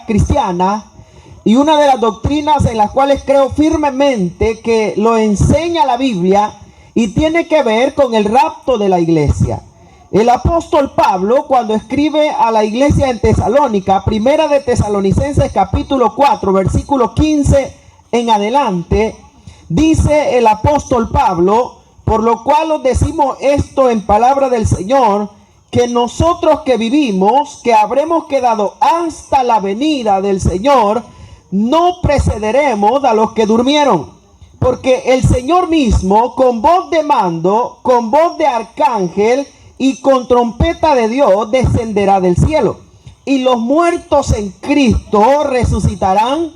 cristiana y una de las doctrinas en las cuales creo firmemente que lo enseña la Biblia y tiene que ver con el rapto de la iglesia. El apóstol Pablo, cuando escribe a la iglesia en Tesalónica, primera de Tesalonicenses capítulo 4, versículo 15 en adelante, dice el apóstol Pablo: por lo cual os decimos esto en palabra del Señor, que nosotros que vivimos, que habremos quedado hasta la venida del Señor, no precederemos a los que durmieron. Porque el Señor mismo, con voz de mando, con voz de arcángel y con trompeta de Dios, descenderá del cielo. Y los muertos en Cristo resucitarán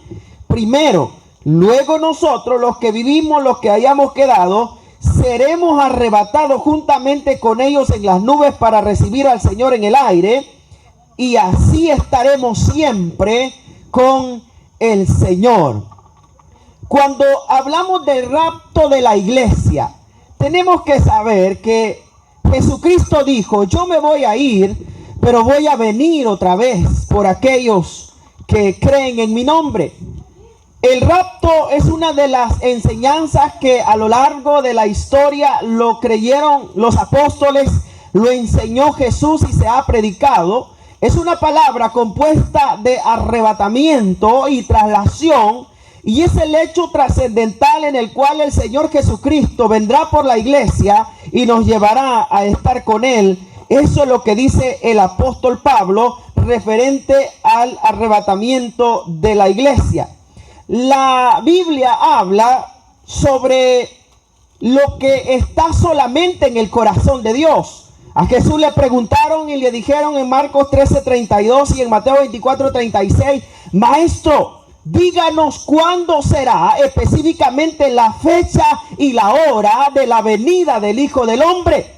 primero. Luego nosotros, los que vivimos, los que hayamos quedado, seremos arrebatados juntamente con ellos en las nubes para recibir al Señor en el aire, y así estaremos siempre con el Señor. Cuando hablamos del rapto de la iglesia, tenemos que saber que Jesucristo dijo: yo me voy a ir, pero voy a venir otra vez por aquellos que creen en mi nombre. El rapto es una de las enseñanzas que a lo largo de la historia lo creyeron los apóstoles, lo enseñó Jesús y se ha predicado. Es una palabra compuesta de arrebatamiento y traslación, y es el hecho trascendental en el cual el Señor Jesucristo vendrá por la iglesia y nos llevará a estar con Él. Eso es lo que dice el apóstol Pablo referente al arrebatamiento de la iglesia. La Biblia habla sobre lo que está solamente en el corazón de Dios. A Jesús le preguntaron y le dijeron en Marcos 13:32 y en Mateo 24:36: Maestro, díganos cuándo será específicamente la fecha y la hora de la venida del Hijo del Hombre.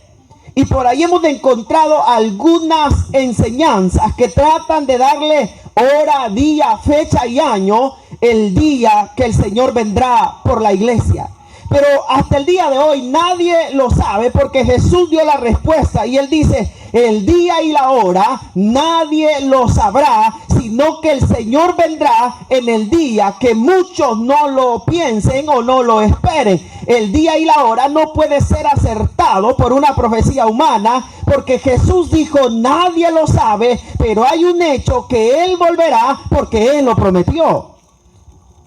Y por ahí hemos encontrado algunas enseñanzas que tratan de darle hora, día, fecha y año el día que el Señor vendrá por la iglesia. Pero hasta el día de hoy nadie lo sabe, porque Jesús dio la respuesta y Él dice: el día y la hora nadie lo sabrá, sino que el Señor vendrá en el día que muchos no lo piensen o no lo esperen. El día y la hora no puede ser acertado por una profecía humana, porque Jesús dijo: nadie lo sabe, pero hay un hecho, que Él volverá, porque Él lo prometió.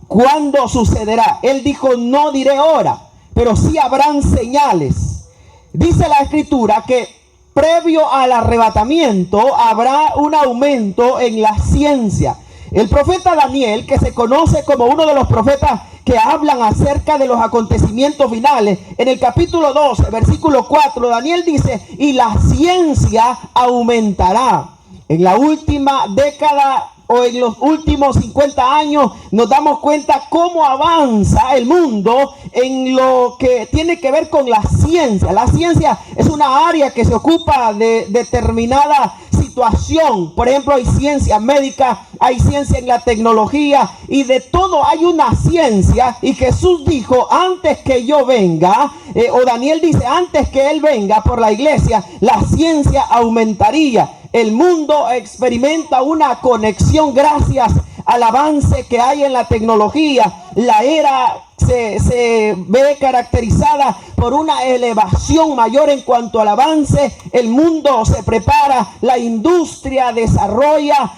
¿Cuándo sucederá? Él dijo: no diré hora, pero sí habrán señales. Dice la Escritura que previo al arrebatamiento habrá un aumento en la ciencia. El profeta Daniel, que se conoce como uno de los profetas que hablan acerca de los acontecimientos finales, en el capítulo 12, versículo 4, Daniel dice: y la ciencia aumentará. En la última década o en los últimos 50 años nos damos cuenta cómo avanza el mundo en lo que tiene que ver con la ciencia. La ciencia es una área que se ocupa de determinada situación. Por ejemplo, hay ciencia médica, hay ciencia en la tecnología, y de todo hay una ciencia. Y Jesús dijo: antes que yo venga, o Daniel dice: antes que Él venga por la iglesia, la ciencia aumentaría. El mundo experimenta una conexión gracias al avance que hay en la tecnología. La era se ve caracterizada por una elevación mayor en cuanto al avance. El mundo se prepara, la industria desarrolla,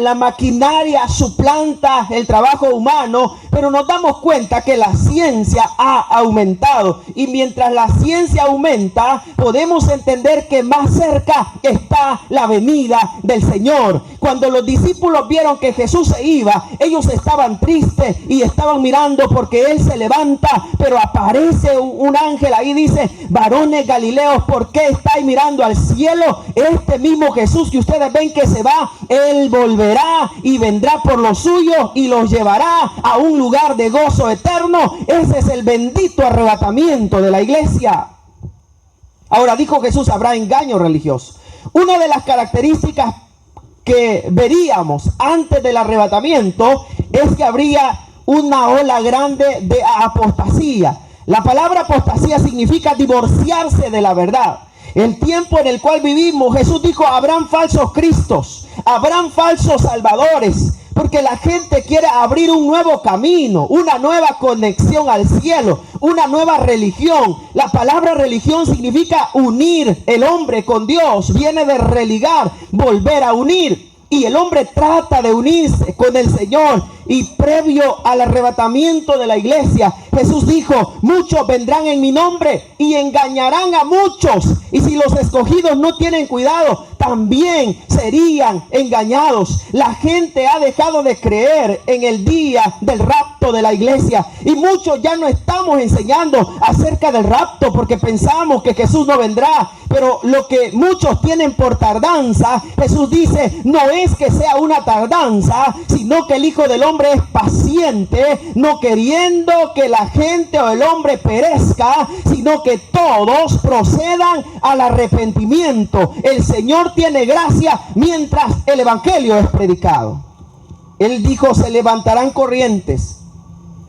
la maquinaria suplanta el trabajo humano, pero nos damos cuenta que la ciencia ha aumentado, y mientras la ciencia aumenta, podemos entender que más cerca está la venida del Señor. Cuando los discípulos vieron que Jesús se iba, ellos estaban tristes y estaban mirando porque Él se levanta, pero aparece un ángel ahí, dice: varones Galileos, ¿por qué estáis mirando al cielo? Este mismo Jesús que ustedes ven que se va, Él volverá y vendrá por los suyos y los llevará a un lugar de gozo eterno. Ese es el bendito arrebatamiento de la iglesia. Ahora, dijo Jesús: habrá engaño religioso. Una de las características que veríamos antes del arrebatamiento es que habría una ola grande de apostasía. La palabra apostasía significa divorciarse de la verdad. El tiempo en el cual vivimos, Jesús dijo, habrán falsos cristos, habrán falsos salvadores, porque la gente quiere abrir un nuevo camino, una nueva conexión al cielo, una nueva religión. La palabra religión significa unir el hombre con Dios, viene de religar, volver a unir. Y el hombre trata de unirse con el Señor. Y previo al arrebatamiento de la iglesia, Jesús dijo, muchos vendrán en mi nombre y engañarán a muchos. Y si los escogidos no tienen cuidado, también serían engañados. La gente ha dejado de creer en el día del rapto de la iglesia. Y muchos ya no estamos enseñando acerca del rapto porque pensamos que Jesús no vendrá. Pero lo que muchos tienen por tardanza, Jesús dice, no es que sea una tardanza, sino que el Hijo del Hombre es paciente, no queriendo que la gente o el hombre perezca, sino que todos procedan al arrepentimiento. El Señor tiene gracia mientras el evangelio es predicado. Él dijo, se levantarán corrientes,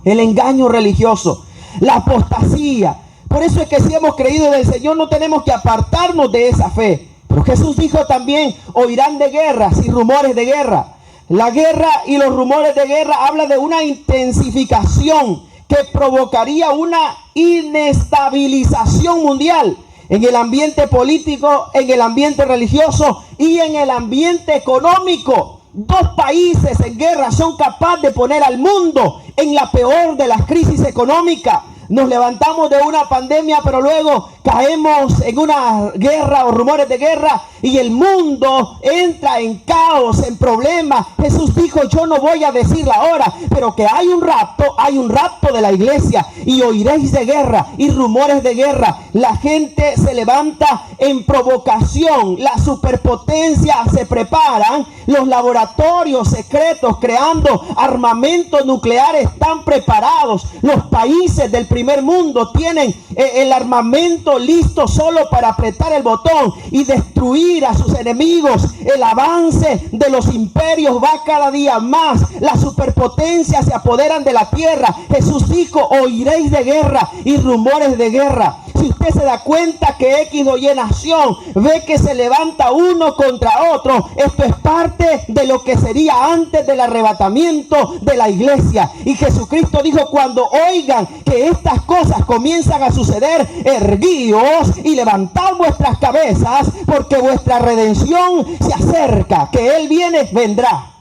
el engaño religioso, la apostasía. Por eso es que si hemos creído en el Señor no tenemos que apartarnos de esa fe. Pero Jesús dijo también, oirán de guerras y rumores de guerra. La guerra y los rumores de guerra habla de una intensificación que provocaría una inestabilización mundial en el ambiente político, en el ambiente religioso y en el ambiente económico. Dos países en guerra son capaces de poner al mundo en la peor de las crisis económicas. Nos levantamos de una pandemia, pero luego caemos en una guerra o rumores de guerra y el mundo entra en caos, en problemas. Jesús dijo, yo no voy a decir la hora, pero que hay un rapto de la iglesia y oiréis de guerra y rumores de guerra. La gente se levanta en provocación, las superpotencias se preparan, los laboratorios secretos creando armamentos nucleares están preparados. Los países del primer mundo tienen el armamento listo solo para apretar el botón y destruir a sus enemigos. El avance de los imperios va cada día más. Las superpotencias se apoderan de la tierra. Jesús dijo, oiréis de guerra y rumores de guerra. Si usted se da cuenta que X o Y nación ve que se levanta uno contra otro, esto es parte de lo que sería antes del arrebatamiento de la iglesia. Y Jesucristo dijo, cuando oigan que estas cosas comienzan a suceder, erguíos y levantad vuestras cabezas, porque vuestra redención se acerca. Que Él viene, vendrá.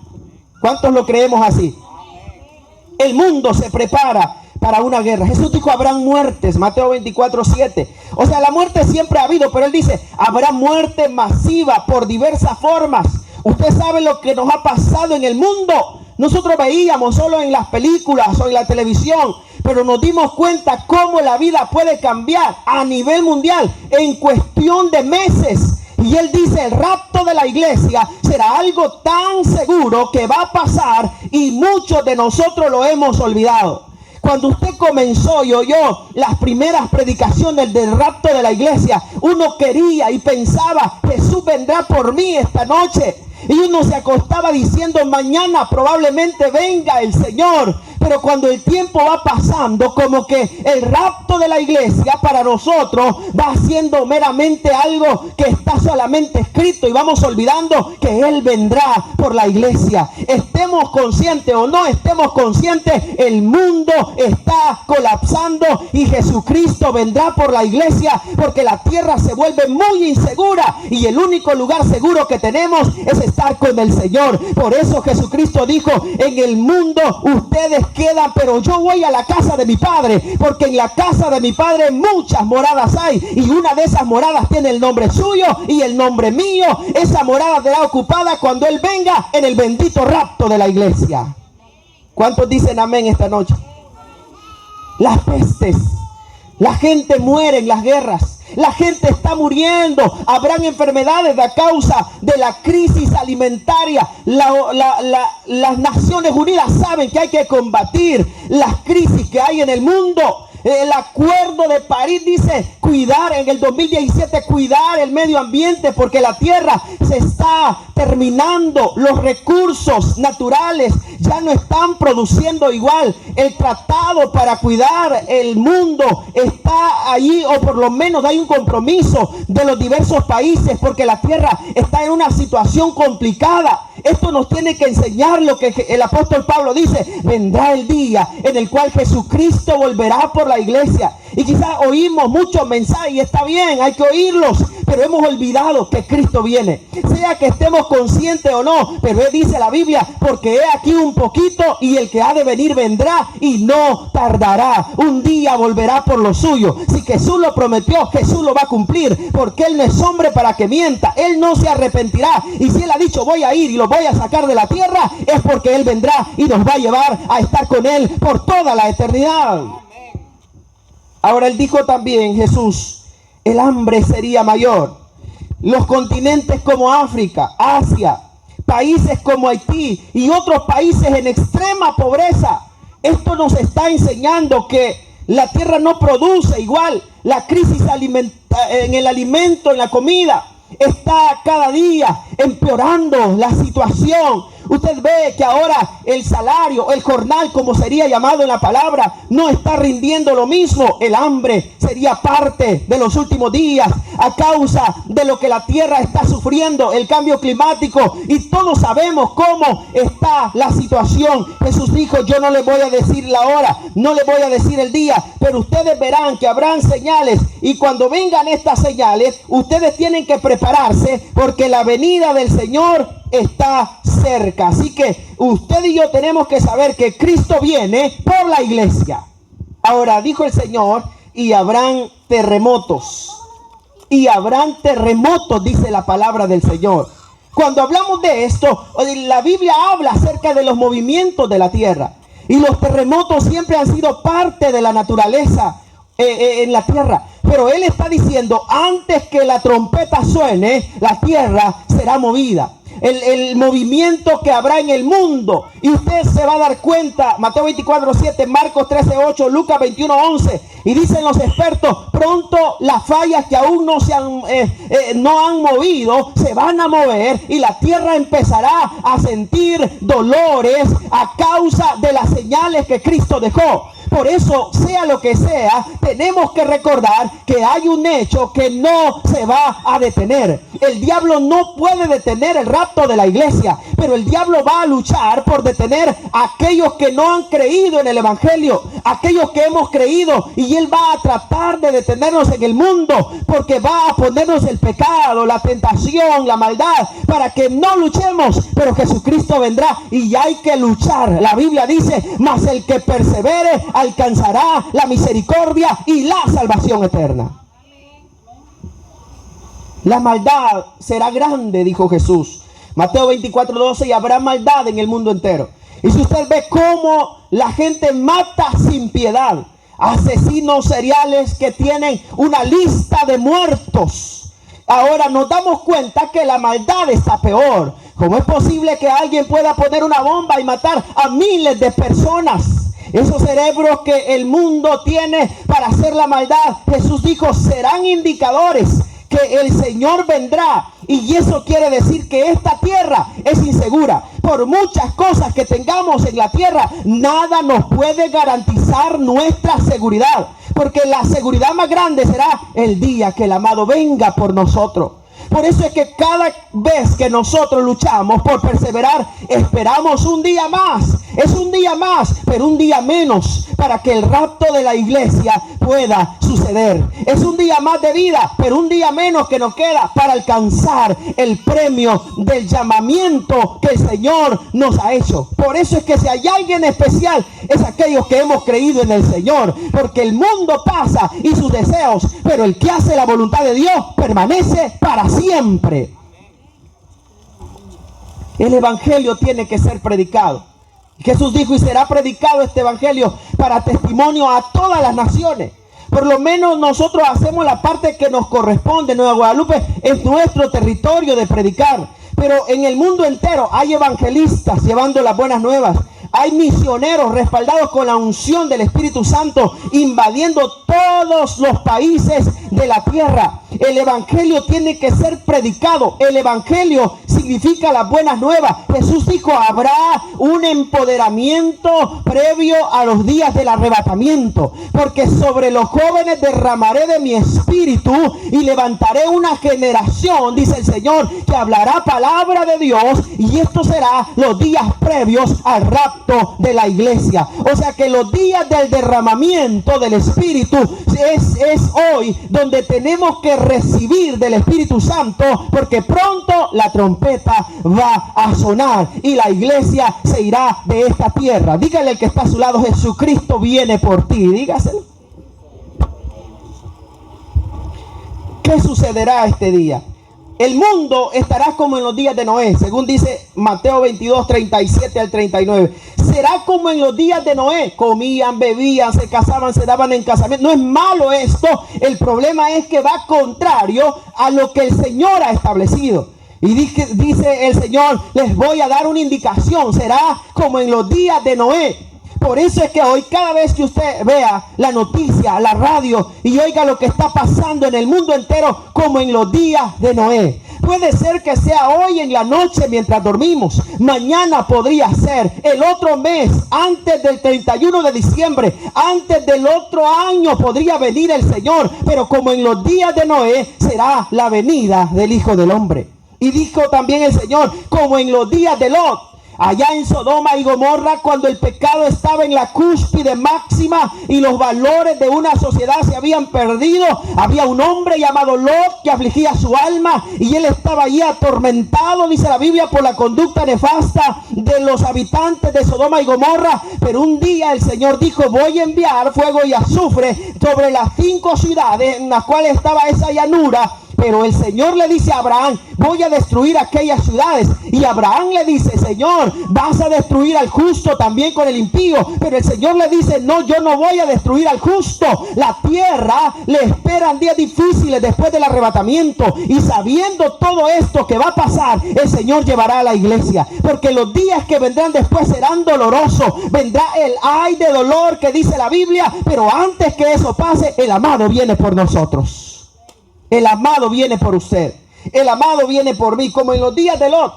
¿Cuántos lo creemos así? El mundo se prepara para una guerra. Jesús dijo, habrán muertes, Mateo 24:7. O sea, la muerte siempre ha habido, pero Él dice, habrá muerte masiva por diversas formas. Usted sabe lo que nos ha pasado en el mundo. Nosotros veíamos solo en las películas o en la televisión, pero nos dimos cuenta cómo la vida puede cambiar a nivel mundial en cuestión de meses. Y Él dice, el rapto de la iglesia será algo tan seguro que va a pasar y muchos de nosotros lo hemos olvidado. Cuando usted comenzó y oyó las primeras predicaciones del rapto de la iglesia, uno quería y pensaba, Jesús vendrá por mí esta noche. Y uno se acostaba diciendo, mañana probablemente venga el Señor. Pero cuando el tiempo va pasando, como que el rapto de la iglesia para nosotros va siendo meramente algo que está solamente escrito y vamos olvidando que Él vendrá por la iglesia. Estemos conscientes o no estemos conscientes, el mundo está colapsando y Jesucristo vendrá por la iglesia, porque la tierra se vuelve muy insegura y el único lugar seguro que tenemos es estar con el Señor. Por eso Jesucristo dijo, en el mundo ustedes quedan, pero yo voy a la casa de mi Padre, porque en la casa de mi Padre muchas moradas hay, y una de esas moradas tiene el nombre suyo y el nombre mío. Esa morada será ocupada cuando Él venga en el bendito rapto de la iglesia. ¿Cuántos dicen amén esta noche? Las pestes, la gente muere en las guerras. La gente está muriendo. Habrán enfermedades a causa de la crisis alimentaria. Las Naciones Unidas saben que hay que combatir las crisis que hay en el mundo. El acuerdo de París dice cuidar, en el 2017, cuidar el medio ambiente, porque la tierra se está terminando, los recursos naturales ya no están produciendo igual. El tratado para cuidar el mundo está allí, o por lo menos hay un compromiso de los diversos países, porque la tierra está en una situación complicada. Esto nos tiene que enseñar lo que el apóstol Pablo dice: vendrá el día en el cual Jesucristo volverá por la iglesia. Y quizás oímos muchos mensajes y está bien, hay que oírlos, pero hemos olvidado que Cristo viene. Sea que estemos conscientes o no, pero dice la Biblia: porque he aquí un poquito y el que ha de venir vendrá y no tardará. Un día volverá por lo suyo. Si Jesús lo prometió, Jesús lo va a cumplir, porque Él no es hombre para que mienta. Él no se arrepentirá. Y si Él ha dicho voy a ir y lo voy a sacar de la tierra, es porque Él vendrá y nos va a llevar a estar con Él por toda la eternidad. Ahora Él dijo también, Jesús, el hambre sería mayor. Los continentes como África, Asia, países como Haití y otros países en extrema pobreza. Esto nos está enseñando que la tierra no produce igual. La crisis en el alimento, en la comida, está cada día empeorando la situación. Usted ve que ahora el salario, el jornal, como sería llamado en la palabra, no está rindiendo lo mismo. El hambre sería parte de los últimos días a causa de lo que la tierra está sufriendo, el cambio climático, y todos sabemos cómo está la situación. Jesús dijo: yo no les voy a decir la hora, no les voy a decir el día, pero ustedes verán que habrán señales, y cuando vengan estas señales, ustedes tienen que prepararse, porque la venida del Señor está cerca. Así que usted y yo tenemos que saber que Cristo viene por la iglesia. Ahora dijo el Señor: y habrán terremotos. Y habrán terremotos, dice la palabra del Señor. Cuando hablamos de esto, la Biblia habla acerca de los movimientos de la tierra. Y los terremotos siempre han sido parte de la naturaleza en la tierra. Pero Él está diciendo: antes que la trompeta suene, la tierra será movida. El movimiento que habrá en el mundo, y usted se va a dar cuenta. Mateo 24:7, Marcos 13:8, Lucas 21:11, y dicen los expertos: pronto las fallas que aún no han movido se van a mover, y la tierra empezará a sentir dolores a causa de las señales que Cristo dejó. Por eso, sea lo que sea, tenemos que recordar que hay un hecho que no se va a detener. El diablo no puede detener el rapto de la iglesia, pero el diablo va a luchar por detener a aquellos que no han creído en el evangelio, aquellos que hemos creído, y él va a tratar de detenernos en el mundo, porque va a ponernos el pecado, la tentación, la maldad, para que no luchemos. Pero Jesucristo vendrá y hay que luchar. La Biblia dice: mas el que persevere alcanzará la misericordia y la salvación eterna. La maldad será grande, dijo Jesús. Mateo 24:12, y habrá maldad en el mundo entero. Y si usted ve cómo la gente mata sin piedad, asesinos seriales que tienen una lista de muertos, ahora nos damos cuenta que la maldad está peor. ¿Cómo es posible que alguien pueda poner una bomba y matar a miles de personas? Esos cerebros que el mundo tiene para hacer la maldad, Jesús dijo, serán indicadores que el Señor vendrá. Y eso quiere decir que esta tierra es insegura. Por muchas cosas que tengamos en la tierra, nada nos puede garantizar nuestra seguridad, porque la seguridad más grande será el día que el amado venga por nosotros. Por eso es que cada vez que nosotros luchamos por perseverar, esperamos un día más. Es un día más, pero un día menos, para que el rapto de la iglesia pueda suceder. Es un día más de vida, pero un día menos que nos queda para alcanzar el premio del llamamiento que el Señor nos ha hecho. Por eso es que si hay alguien especial, es aquellos que hemos creído en el Señor, porque el mundo pasa y sus deseos, pero el que hace la voluntad de Dios permanece para siempre. El evangelio tiene que ser predicado. Jesús dijo, y será predicado este evangelio para testimonio a todas las naciones. Por lo menos nosotros hacemos la parte que nos corresponde. Nueva Guadalupe es nuestro territorio de predicar. Pero en el mundo entero hay evangelistas llevando las buenas nuevas. Hay misioneros respaldados con la unción del Espíritu Santo invadiendo todos los países de la tierra. El evangelio tiene que ser predicado. El evangelio significa las buenas nuevas. Jesús dijo, habrá un empoderamiento previo a los días del arrebatamiento, porque sobre los jóvenes derramaré de mi espíritu y levantaré una generación, dice el Señor, que hablará palabra de Dios, y esto será los días previos al rapto de la iglesia. O sea que los días del derramamiento del Espíritu es hoy, donde tenemos que recibir del Espíritu Santo, porque pronto la trompeta va a sonar y la iglesia se irá de esta tierra. Dígale al que está a su lado, Jesucristo viene por ti. Dígaselo. ¿Qué sucederá este día? El mundo estará como en los días de Noé, según dice Mateo 22, 37 al 39. Será como en los días de Noé. Comían, bebían, se casaban, se daban en casamiento. No es malo esto. El problema es que va contrario a lo que el Señor ha establecido. Y dice el Señor, les voy a dar una indicación. Será como en los días de Noé. Por eso es que hoy, cada vez que usted vea la noticia, la radio, y oiga lo que está pasando en el mundo entero, como en los días de Noé. Puede ser que sea hoy en la noche mientras dormimos. Mañana podría ser el otro mes, antes del 31 de diciembre, antes del otro año podría venir el Señor. Pero como en los días de Noé, será la venida del Hijo del Hombre. Y dijo también el Señor, como en los días de Lot. Allá en Sodoma y Gomorra, cuando el pecado estaba en la cúspide máxima y los valores de una sociedad se habían perdido, había un hombre llamado Lot que afligía su alma, y él estaba allí atormentado, dice la Biblia, por la conducta nefasta de los habitantes de Sodoma y Gomorra. Pero un día el Señor dijo, voy a enviar fuego y azufre sobre las 5 ciudades en las cuales estaba esa llanura. Pero el Señor le dice a Abraham, voy a destruir aquellas ciudades. Y Abraham le dice, Señor, vas a destruir al justo también con el impío. Pero el Señor le dice, no, yo no voy a destruir al justo. La tierra le esperan días difíciles después del arrebatamiento. Y sabiendo todo esto que va a pasar, el Señor llevará a la iglesia. Porque los días que vendrán después serán dolorosos. Vendrá el ay de dolor que dice la Biblia. Pero antes que eso pase, el amado viene por nosotros. El amado viene por usted. El amado viene por mí. Como en los días de Lot,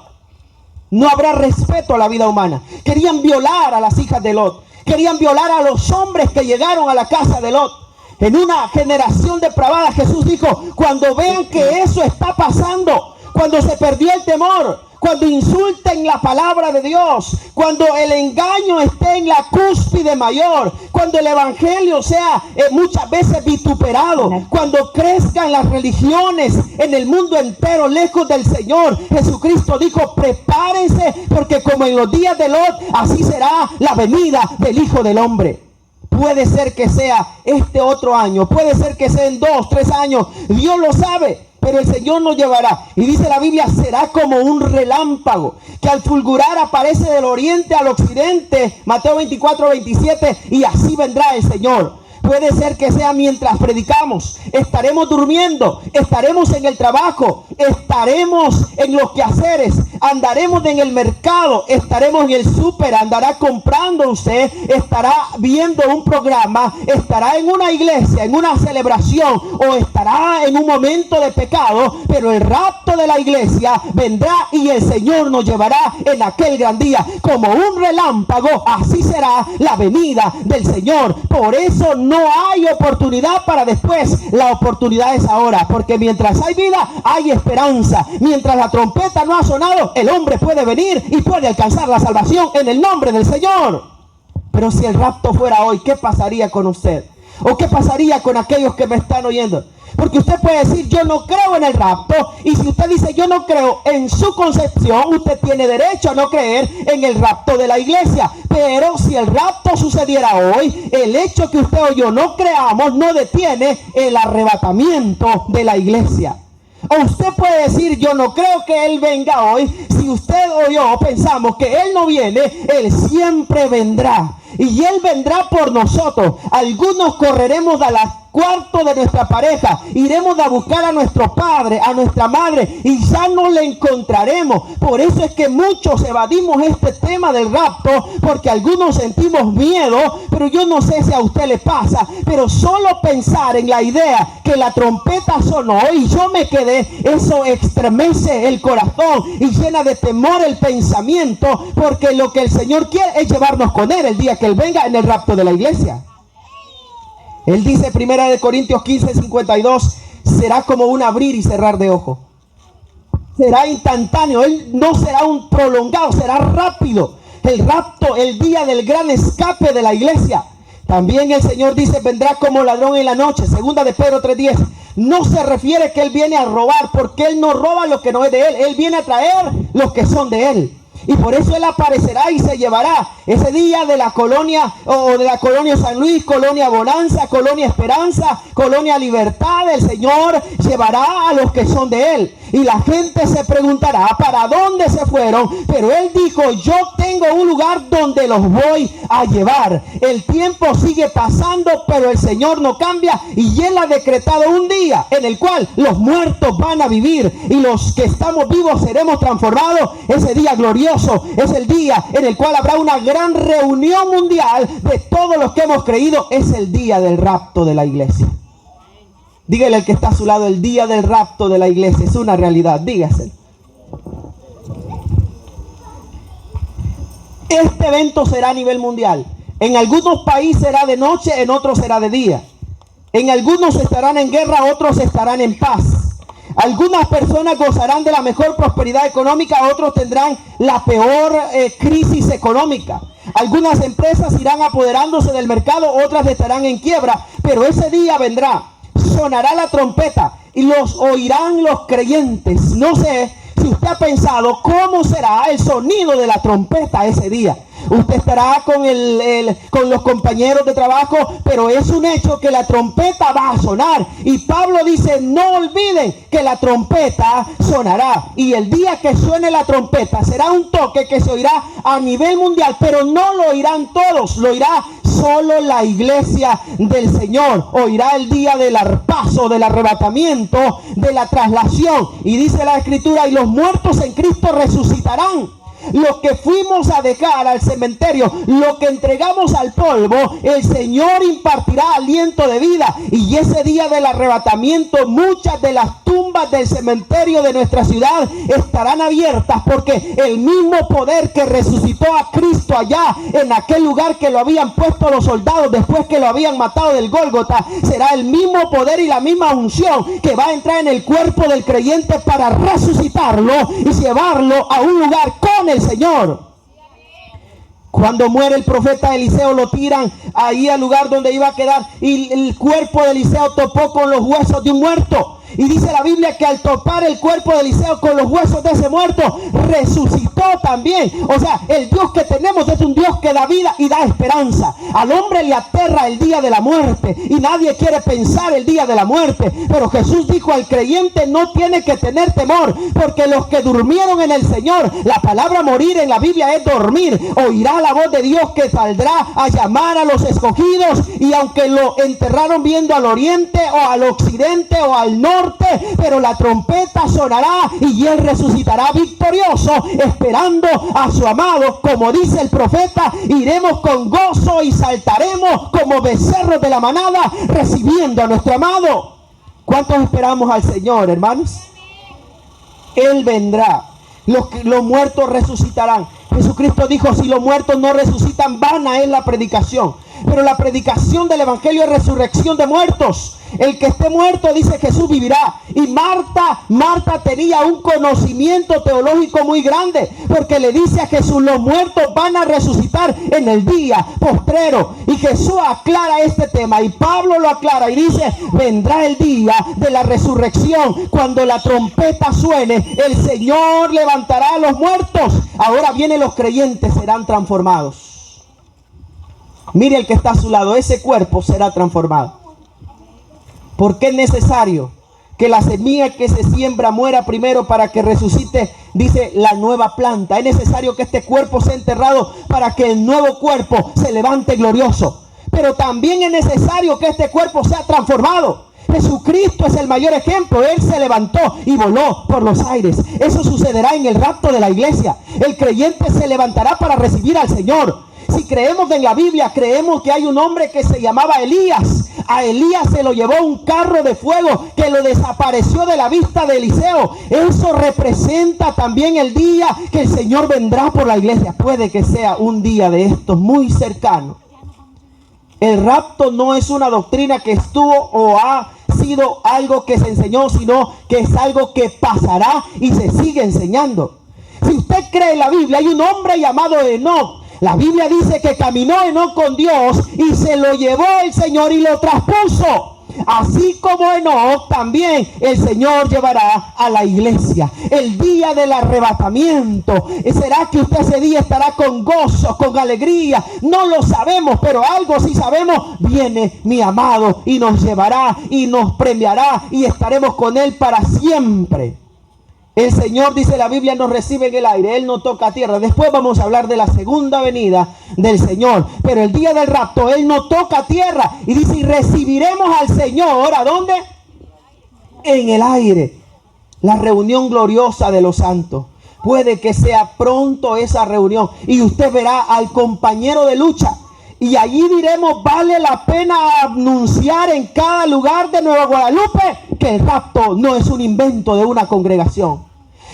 no habrá respeto a la vida humana. Querían violar a las hijas de Lot. Querían violar a los hombres que llegaron a la casa de Lot. En una generación depravada, Jesús dijo, cuando vean que eso está pasando, cuando se perdió el temor, cuando insulten la palabra de Dios, cuando el engaño esté en la cúspide mayor, cuando el evangelio sea muchas veces vituperado, cuando crezcan las religiones en el mundo entero lejos del Señor, Jesucristo dijo, prepárense, porque como en los días de Lot, así será la venida del Hijo del Hombre. Puede ser que sea este otro año, puede ser que sea en 2, 3 años, Dios lo sabe. Pero el Señor nos llevará. Y dice la Biblia, será como un relámpago que al fulgurar aparece del oriente al occidente. Mateo 24, 27. Y así vendrá el Señor. Puede ser que sea mientras predicamos. Estaremos durmiendo. Estaremos en el trabajo. Estaremos en los quehaceres. Andaremos en el mercado. Estaremos en el súper. Andará comprando usted. Estará viendo un programa. Estará en una iglesia, en una celebración. O estará en un momento de pecado. Pero el rapto de la iglesia vendrá y el Señor nos llevará en aquel gran día. Como un relámpago, así será la venida del Señor. Por eso no hay oportunidad para después. La oportunidad es ahora, porque mientras hay vida, hay esperanza. Mientras la trompeta no ha sonado, el hombre puede venir y puede alcanzar la salvación en el nombre del Señor. Pero si el rapto fuera hoy, ¿qué pasaría con usted? ¿O qué pasaría con aquellos que me están oyendo? Porque usted puede decir, yo no creo en el rapto. Y si usted dice, yo no creo, en su concepción, usted tiene derecho a no creer en el rapto de la iglesia. Pero si el rapto sucediera hoy, el hecho que usted o yo no creamos no detiene el arrebatamiento de la iglesia. O usted puede decir, yo no creo que Él venga hoy. Si usted o yo pensamos que Él no viene, Él siempre vendrá. Y Él vendrá por nosotros. Algunos correremos a las cuarto de nuestra pareja, iremos a buscar a nuestro padre, a nuestra madre, y ya no le encontraremos. Por eso es que muchos evadimos este tema del rapto, porque algunos sentimos miedo, pero yo no sé si a usted le pasa, pero solo pensar en la idea que la trompeta sonó y yo me quedé, eso estremece el corazón y llena de temor el pensamiento, porque lo que el Señor quiere es llevarnos con Él el día que Él venga en el rapto de la iglesia. Él dice, 1 Corintios 15:52, será como un abrir y cerrar de ojos. Será instantáneo, Él no será un prolongado, será rápido. El rapto, el día del gran escape de la iglesia. También el Señor dice, vendrá como ladrón en la noche. Segunda de Pedro 3:10. No se refiere que Él viene a robar, porque Él no roba lo que no es de Él. Él viene a traer los que son de Él. Y por eso Él aparecerá y se llevará ese día de la colonia, o de la colonia San Luis, colonia Bonanza, colonia Esperanza, colonia Libertad. El Señor llevará a los que son de Él. Y la gente se preguntará, ¿para dónde se fueron? Pero Él dijo, yo tengo un lugar donde los voy a llevar. El tiempo sigue pasando, pero el Señor no cambia. Y Él ha decretado un día en el cual los muertos van a vivir. Y los que estamos vivos seremos transformados. Ese día glorioso es el día en el cual habrá una gran reunión mundial de todos los que hemos creído. Es el día del rapto de la iglesia. Dígale al que está a su lado, el día del rapto de la iglesia es una realidad. Dígaselo. Este evento será a nivel mundial. En algunos países será de noche, en otros será de día. En algunos estarán en guerra, otros estarán en paz. Algunas personas gozarán de la mejor prosperidad económica, otros tendrán la peor crisis económica. Algunas empresas irán apoderándose del mercado, otras estarán en quiebra, pero ese día vendrá. Sonará la trompeta y los oirán los creyentes. No sé si usted ha pensado cómo será el sonido de la trompeta ese día. Usted estará con los compañeros de trabajo, pero es un hecho que la trompeta va a sonar. Y Pablo dice, no olviden que la trompeta sonará. Y el día que suene la trompeta será un toque que se oirá a nivel mundial, pero no lo oirán todos, lo oirá solo la iglesia del Señor. Oirá el día del arpazo, del arrebatamiento, de la traslación. Y dice la Escritura, y los muertos en Cristo resucitarán. Lo que fuimos a dejar al cementerio, lo que entregamos al polvo, el Señor impartirá aliento de vida. Y ese día del arrebatamiento, muchas de las tumbas del cementerio de nuestra ciudad estarán abiertas, porque el mismo poder que resucitó a Cristo allá en aquel lugar que lo habían puesto los soldados después que lo habían matado del Gólgota, será el mismo poder y la misma unción que va a entrar en el cuerpo del creyente para resucitarlo y llevarlo a un lugar con el Señor. Cuando muere el profeta Eliseo, lo tiran ahí al lugar donde iba a quedar, y el cuerpo de Eliseo topó con los huesos de un muerto. Y dice la Biblia que al topar el cuerpo de Eliseo con los huesos de ese muerto, resucitó también. O sea, el Dios que tenemos es un Dios que da vida y da esperanza. Al hombre le aterra el día de la muerte y nadie quiere pensar el día de la muerte. Pero Jesús dijo, al creyente no tiene que tener temor, porque los que durmieron en el Señor, la palabra morir en la Biblia es dormir, oirá la voz de Dios que saldrá a llamar a los escogidos. Y aunque lo enterraron viendo al oriente o al occidente o al norte, pero la trompeta sonará y Él resucitará victorioso, esperando a su amado. Como dice el profeta, iremos con gozo y saltaremos como becerros de la manada, recibiendo a nuestro amado. ¿Cuántos esperamos al Señor, hermanos? Él vendrá. Los muertos resucitarán. Jesucristo dijo, si los muertos no resucitan, vana es la predicación. Pero la predicación del evangelio es resurrección de muertos. El que esté muerto, dice Jesús, vivirá. Y Marta tenía un conocimiento teológico muy grande, porque le dice a Jesús, los muertos van a resucitar en el día postrero. Y Jesús aclara este tema, y Pablo lo aclara y dice, vendrá el día de la resurrección, cuando la trompeta suene, el Señor levantará a los muertos. Ahora vienen los creyentes, serán transformados. Mire el que está a su lado, ese cuerpo será transformado. Porque es necesario que la semilla que se siembra muera primero para que resucite, dice, la nueva planta. Es necesario que este cuerpo sea enterrado para que el nuevo cuerpo se levante glorioso. pero también es necesario que este cuerpo sea transformado. Jesucristo es el mayor ejemplo. Él se levantó y voló por los aires. Eso sucederá en el rapto de la iglesia. El creyente se levantará para recibir al Señor. Si creemos en la Biblia, creemos que hay un hombre que se llamaba Elías. A Elías se lo llevó un carro de fuego que lo desapareció de la vista de Eliseo. Eso representa también el día que el Señor vendrá por la iglesia. Puede que sea un día de estos muy cercano. El rapto no es una doctrina que estuvo o ha sido algo que se enseñó, sino que es algo que pasará y se sigue enseñando. Si usted cree en la Biblia, hay un hombre llamado Enoc. La Biblia dice que caminó Enoc con Dios y se lo llevó el Señor y lo traspuso. Así como Enoc, también el Señor llevará a la iglesia. El día del arrebatamiento. ¿Será que usted ese día estará con gozo, con alegría? No lo sabemos, pero algo sí sabemos. Viene mi amado y nos llevará y nos premiará y estaremos con Él para siempre. El Señor, dice la Biblia, nos recibe en el aire. Él no toca tierra. Después vamos a hablar de la segunda venida del Señor. Pero el día del rapto, Él no toca tierra. Y dice, y recibiremos al Señor, ¿a dónde? En el aire. La reunión gloriosa de los santos. Puede que sea pronto esa reunión. Y usted verá al compañero de lucha. Y allí diremos, vale la pena anunciar en cada lugar de Nueva Guadalupe que el rapto no es un invento de una congregación.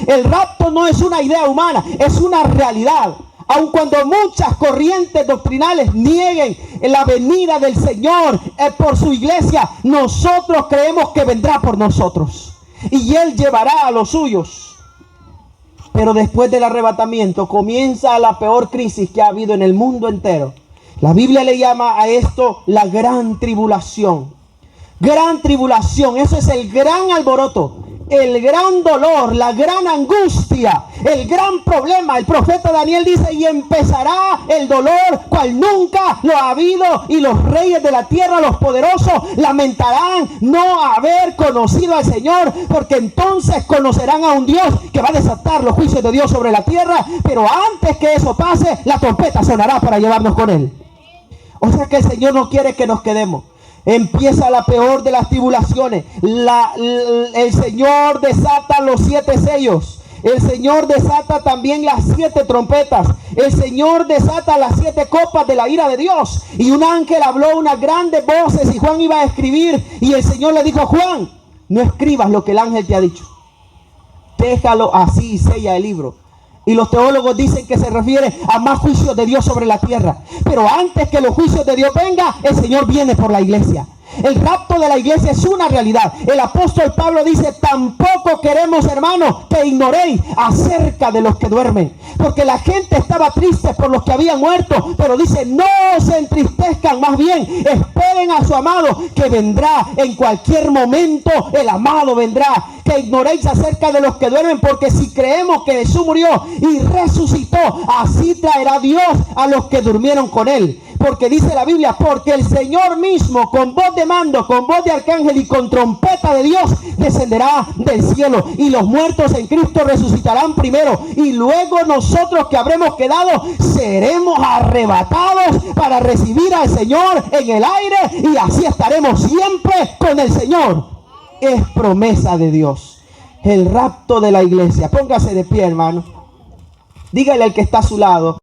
El rapto no es una idea humana, es una realidad. Aun cuando muchas corrientes doctrinales nieguen la venida del Señor por su iglesia, nosotros creemos que vendrá por nosotros. Y Él llevará a los suyos. Pero después del arrebatamiento comienza la peor crisis que ha habido en el mundo entero. La Biblia le llama a esto la gran tribulación. Gran tribulación, eso es el gran alboroto, el gran dolor, la gran angustia, el gran problema. El profeta Daniel dice, y empezará el dolor cual nunca lo ha habido, y los reyes de la tierra, los poderosos, lamentarán no haber conocido al Señor, porque entonces conocerán a un Dios que va a desatar los juicios de Dios sobre la tierra. Pero antes que eso pase, la trompeta sonará para llevarnos con Él. O sea que el Señor no quiere que nos quedemos. Empieza la peor de las tribulaciones. El Señor desata los 7 sellos. El Señor desata también las 7 trompetas. El Señor desata las 7 copas de la ira de Dios. Y un ángel habló unas grandes voces y Juan iba a escribir. Y el Señor le dijo, Juan, no escribas lo que el ángel te ha dicho. Déjalo así y sella el libro. Y los teólogos dicen que se refiere a más juicios de Dios sobre la tierra. Pero antes que los juicios de Dios vengan, el Señor viene por la iglesia. El rapto de la iglesia es una realidad. El apóstol Pablo dice, tampoco queremos, hermanos, que ignoréis acerca de los que duermen. Porque la gente estaba triste por los que habían muerto. Pero dice, no se entristezcan, más bien esperen a su amado que vendrá en cualquier momento. El amado vendrá. Que ignoréis acerca de los que duermen, porque si creemos que Jesús murió y resucitó, así traerá Dios a los que durmieron con Él. Porque dice la Biblia, porque el Señor mismo con voz de mando, con voz de arcángel y con trompeta de Dios descenderá del cielo, y los muertos en Cristo resucitarán primero, y luego nosotros que habremos quedado seremos arrebatados para recibir al Señor en el aire, y así estaremos siempre con el Señor. Es promesa de Dios. El rapto de la iglesia. Póngase de pie, hermano. Dígale al que está a su lado.